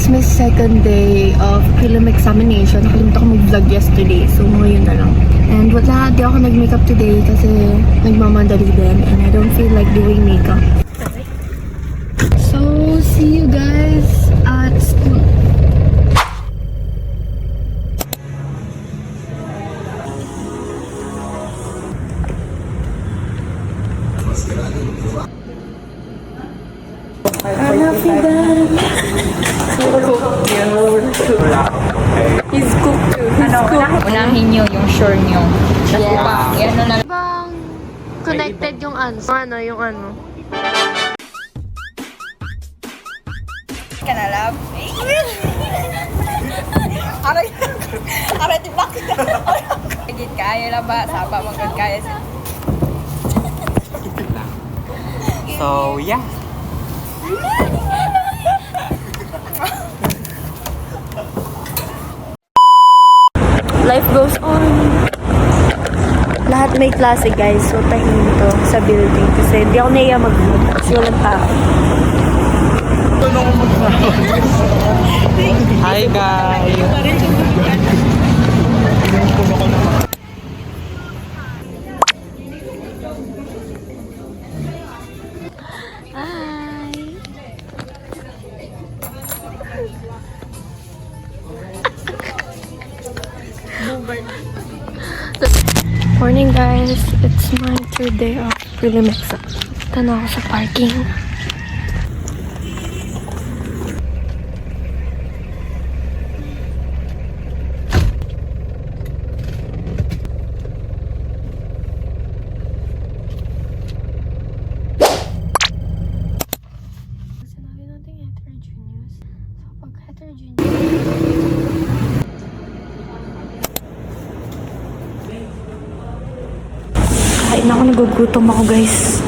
is my second day of prelim examination. Nakalimutan ko mag-vlog yesterday. So, ngayon na lang. And wala, di ako nag-makeup today kasi nagmamadali din. And I don't feel like doing makeup. So, see you guys at school. He's cooked too. Unahin nyo yung sure nyo. Yeah. Yan na lang. Bang connected yung ano, yung ano. Ka na love. Aray. Aray, tibak. Higit kaya na ba? Saba magod kaya siya. So, yeah. Life goes on. Lahat may klase guys. So, tahimik to sa building. Kasi hindi ako naiya mag-vlog. Kasi walang tao. Hi guys! Hi! Morning guys! It's my third day of prelim exam. Tanaw ako sa parking. Sinabi natin heterogeneous. So pag heterogeneous, kain ako, nagugutom ako guys.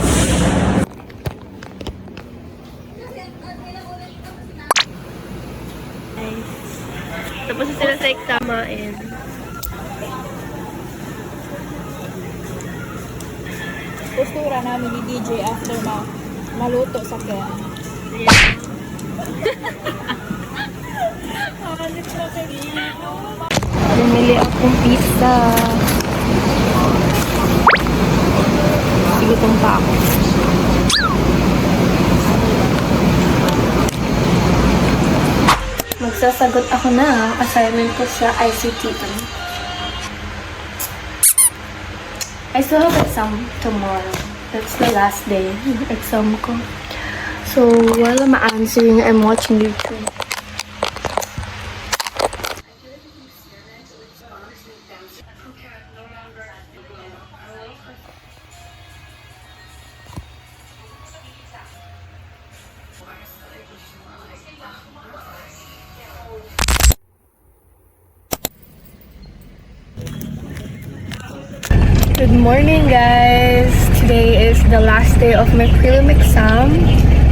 Tapos sila sa examain. Postura namin ni DJ after maluto sa kaya. Bumili akong pizza. Gutom pa ako. Magsasagot ako na assignment ko sa ICT. I still have exam tomorrow. That's the last day ng exam ko. So, while I'm answering, I'm watching YouTube. Good morning guys! Today is the last day of my prelim exam.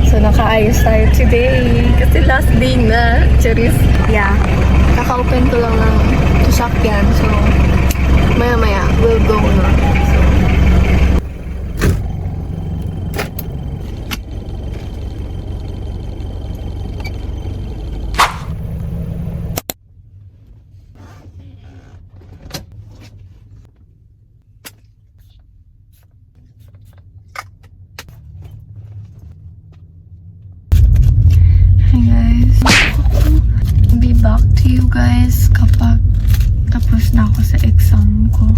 So nakaayos tayo today. Kasi last day na. Charis. Yeah. Kaka-open ko lang ng sasakyan. So maya-maya we'll go na. Hey guys, be back to you guys kapag tapos na ako sa exam ko.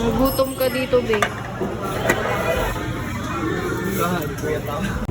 Nagutom ka dito, babe. Kuya Tom.